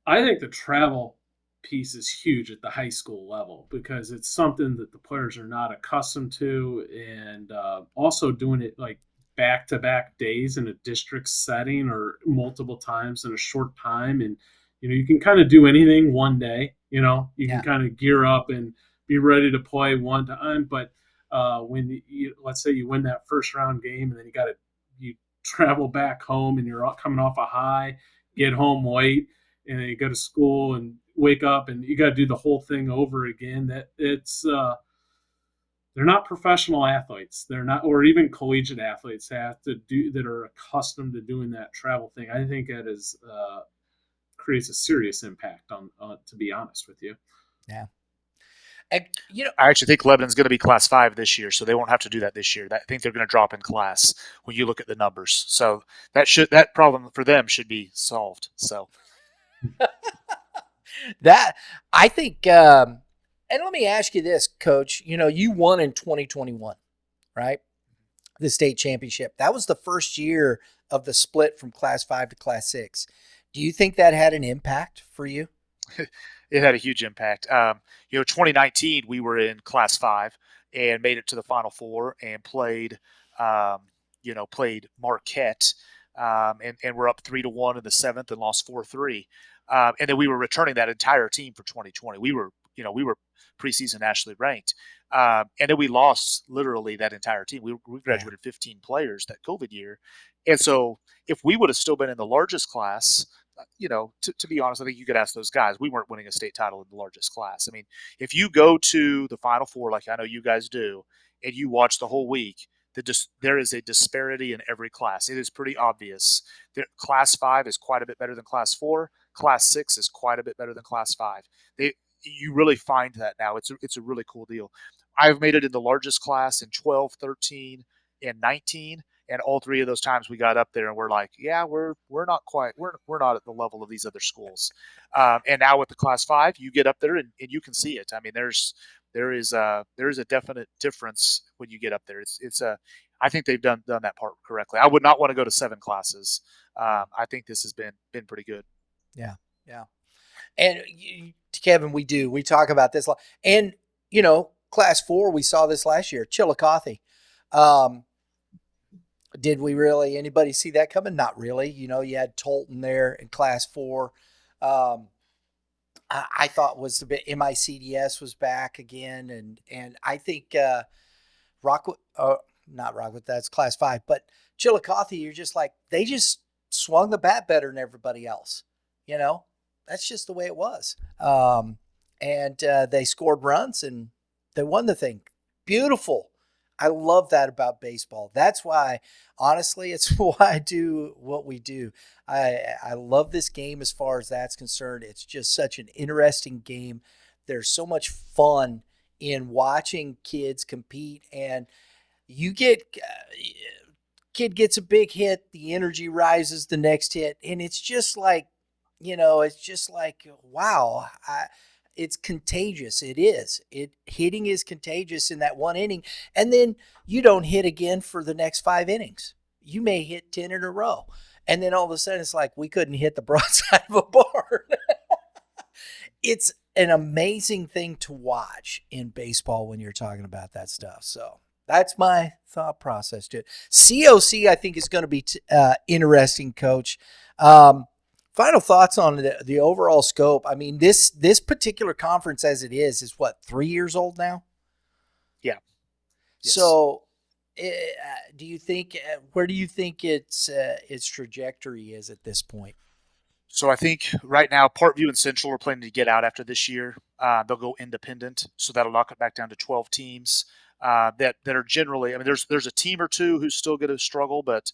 I think the travel piece is huge at the high school level because it's something that the players are not accustomed to, and also doing it like back-to-back days in a district setting or multiple times in a short time. And, you can kind of do anything one day, you can kind of gear up and be ready to play one time. But when let's say you win that first round game, and then you travel back home, and you're coming off a high, get home late, and then you go to school and wake up, and you got to do the whole thing over again. That it's they're not professional athletes. They're not, or even collegiate athletes have to do that are accustomed to doing that travel thing. I think that is creates a serious impact on to be honest with you. Yeah. And, I actually think Lebanon's going to be Class 5 this year, so they won't have to do that this year. I think they're going to drop in class when you look at the numbers. So that problem for them should be solved. So that I think. And let me ask you this, Coach. You won in 2021, right? The state championship. That was the first year of the split from Class 5 to Class 6. Do you think that had an impact for you? It had a huge impact. 2019 we were in Class 5 and made it to the Final Four and played Marquette, and we're up 3-1 in the seventh and lost 4-3. And then we were returning that entire team for 2020. We were preseason nationally ranked, and then we lost literally that entire team. We graduated 15 players that COVID year, and so if we would have still been in the largest class. To be honest, I think you could ask those guys. We weren't winning a state title in the largest class. I mean, if you go to the Final Four, like I know you guys do, and you watch the whole week, there is a disparity in every class. It is pretty obvious. Class 5 is quite a bit better than Class 4. Class 6 is quite a bit better than Class 5. You really find that now. It's a really cool deal. I've made it in the largest class in 12, 13, and 19. And all three of those times we got up there and we're like, yeah, we're not at the level of these other schools. And now with the Class 5, you get up there and you can see it. I mean, there is a definite difference when you get up there. I think they've done that part correctly. I would not want to go to 7 classes. I think this has been pretty good. Yeah. Yeah. And Kevin, we talk about this a lot. And, Class 4, we saw this last year, Chillicothe. Did anybody see that coming? Not really. You had Tolton there in Class 4. I thought was a bit MICDS was back again. And I think Rockwood, not Rockwood, that's Class 5. But Chillicothe, you're just like, they just swung the bat better than everybody else. That's just the way it was. And they scored runs and they won the thing. Beautiful. I love that about baseball. That's why, honestly, it's why I do what we do. I love this game as far as that's concerned. It's just such an interesting game. There's so much fun in watching kids compete, and kid gets a big hit, the energy rises the next hit, and it's just like, wow. It's contagious. It is. Hitting is contagious in that one inning. And then you don't hit again for the next 5 innings. You may hit 10 in a row. And then all of a sudden it's like, we couldn't hit the broadside of a barn. It's an amazing thing to watch in baseball when you're talking about that stuff. So that's my thought process to it. COC, I think, is going to be interesting, Coach. Final thoughts on the overall scope. I mean, this particular conference as it is what, 3 years old now? Yeah. Yes. So do you think, where do you think its trajectory is at this point? So I think right now, Parkview and Central are planning to get out after this year. They'll go independent, so that'll knock it back down to 12 teams that are generally. I mean, there's a team or two who's still going to struggle, but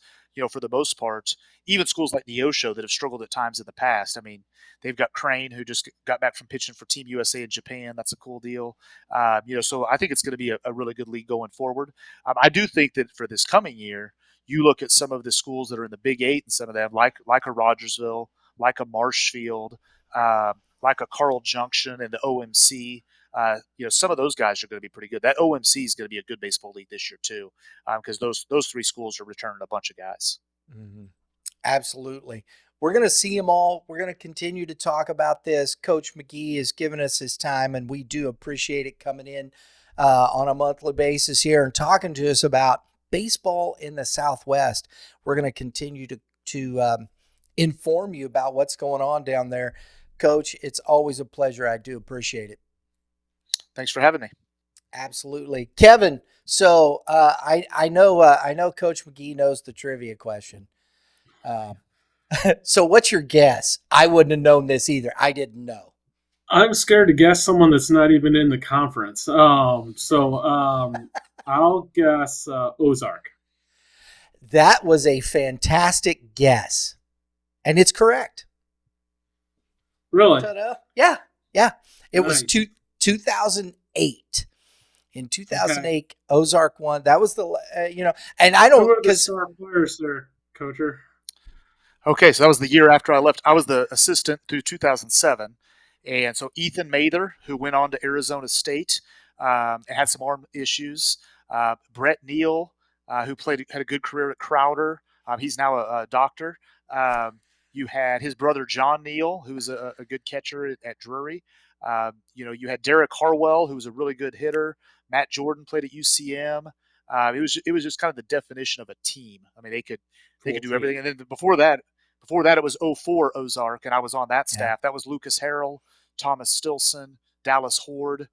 for the most part, even schools like Neosho that have struggled at times in the past. I mean, they've got Crane, who just got back from pitching for Team USA in Japan. That's a cool deal. So I think it's going to be a really good league going forward. I do think that for this coming year, you look at some of the schools that are in the Big 8 and some of them, like a Rogersville, like a Marshfield, like a Carl Junction and the OMC. Some of those guys are going to be pretty good. That OMC is going to be a good baseball league this year too, because those 3 schools are returning a bunch of guys. Mm-hmm. Absolutely. We're going to see them all. We're going to continue to talk about this. Coach McGee has given us his time, and we do appreciate it coming in on a monthly basis here and talking to us about baseball in the Southwest. We're going to continue to inform you about what's going on down there. Coach, it's always a pleasure. I do appreciate it. Thanks for having me. Absolutely. Kevin, so I know Coach McGee knows the trivia question. So what's your guess? I wouldn't have known this either. I didn't know. I'm scared to guess someone that's not even in the conference. I'll guess Ozark. That was a fantastic guess. And it's correct. Really? Ta-da. Yeah. It Nice. was 2008. In 2008, Ozark won. That was the, and I Who don't, were the because star players there, Coacher? Okay, so that was the year after I left. I was the assistant through 2007. And so Ethan Mather, who went on to Arizona State, and had some arm issues. Brett Neal, who had a good career at Crowder. He's now a doctor. You had his brother John Neal, who was a good catcher at Drury. You had Derek Harwell, who was a really good hitter. Matt Jordan played at UCM. It was just kind of the definition of a team. I mean, they could do everything. And then before that, it was 04 Ozark, and I was on that staff. Yeah. That was Lucas Harrell, Thomas Stilson, Dallas Horde.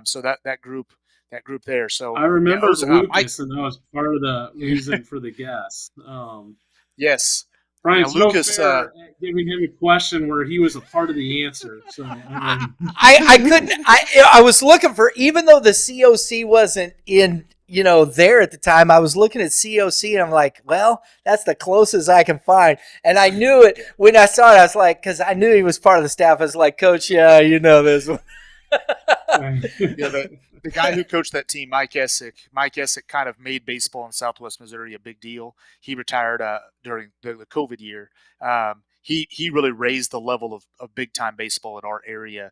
So that group there. So I remember Lucas, and that was part of the reason for the guess. Yes. Brian, it's Lucas giving him a question where he was a part of the answer. So I couldn't. I was looking for, even though the COC wasn't in, there at the time, I was looking at COC and I'm like, well, that's the closest I can find. And I knew it when I saw it. I was like, because I knew he was part of the staff. I was like, Coach, yeah, you know this one. The guy who coached that team, Mike Essick kind of made baseball in Southwest Missouri a big deal. He retired during the COVID year. He really raised the level of big-time baseball in our area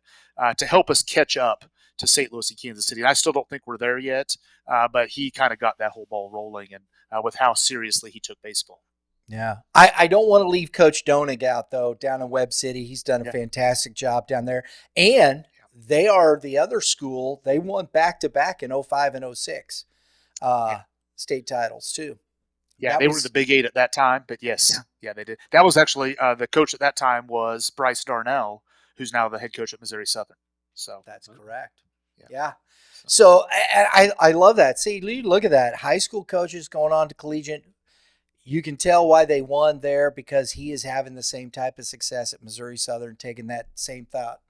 to help us catch up to St. Louis and Kansas City. And I still don't think we're there yet, but he kind of got that whole ball rolling, and with how seriously he took baseball. Yeah. I don't want to leave Coach Donig out, though, down in Webb City. He's done a fantastic job down there. And they are the other school. They won back-to-back in 05 and 06 state titles, too. Yeah, they were the Big Eight at that time, but yes, yeah, they did. That was actually the coach at that time was Bryce Darnell, who's now the head coach at Missouri Southern. So that's correct. Yeah. So I love that. See, look at that. High school coaches going on to collegiate. You can tell why they won there, because he is having the same type of success at Missouri Southern, taking that same thought,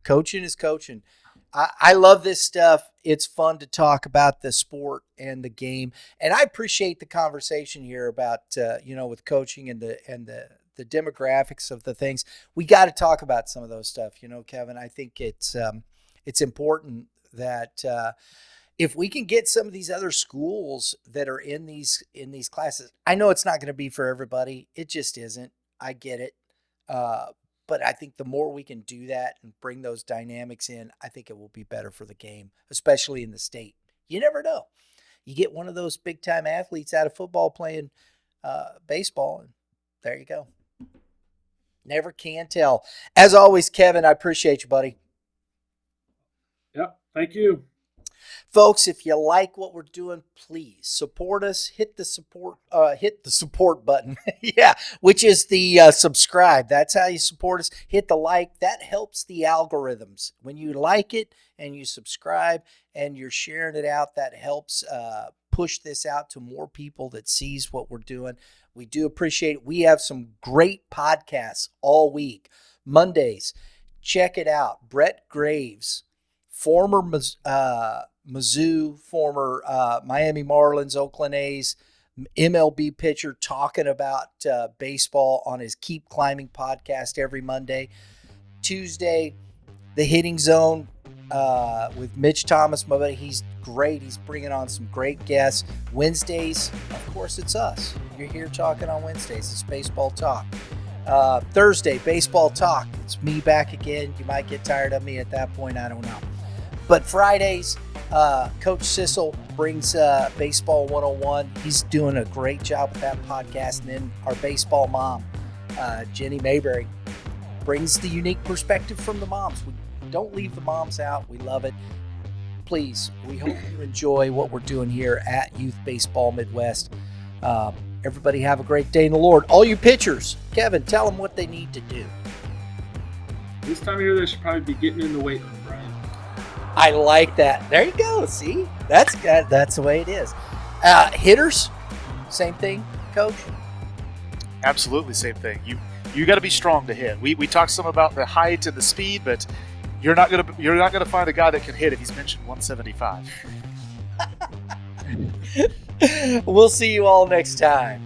coaching is coaching. I love this stuff. It's fun to talk about the sport and the game. And I appreciate the conversation here about, with coaching and the demographics of the things. We got to talk about some of those stuff, Kevin. I think it's important that if we can get some of these other schools that are in these classes, I know it's not going to be for everybody. It just isn't. I get it. But I think the more we can do that and bring those dynamics in, I think it will be better for the game, especially in the state. You never know. You get one of those big-time athletes out of football playing baseball, and there you go. Never can tell. As always, Kevin, I appreciate you, buddy. Yep, thank you. Folks, if you like what we're doing, please support us. Hit the support button. Yeah, which is the subscribe. That's how you support us. Hit the like. That helps the algorithms. When you like it and you subscribe and you're sharing it out, that helps push this out to more people that sees what we're doing. We do appreciate it. We have some great podcasts all week. Mondays, check it out. Brett Graves, former Mizzou, former Miami Marlins, Oakland A's, MLB pitcher, talking about baseball on his Keep Climbing podcast every Monday. Tuesday, the Hitting Zone with Mitch Thomas, my buddy. He's great. He's bringing on some great guests. Wednesdays, of course, it's us. You're here talking on Wednesdays. It's Baseball Talk. Thursday, Baseball Talk. It's me back again. You might get tired of me at that point. I don't know. But Fridays, Coach Sissel brings Baseball 101. He's doing a great job with that podcast. And then our baseball mom, Jenny Mayberry, brings the unique perspective from the moms. We don't leave the moms out. We love it. Please, we hope you enjoy what we're doing here at Youth Baseball Midwest. Everybody have a great day in the Lord. All you pitchers, Kevin, tell them what they need to do. This time of year, they should probably be getting in the weight room, Brian. I like that. There you go. See, that's the way it is. Hitters, same thing, Coach. Absolutely, same thing. You got to be strong to hit. We talked some about the height and the speed, but you're not gonna find a guy that can hit if he's mentioned 175. We'll see you all next time.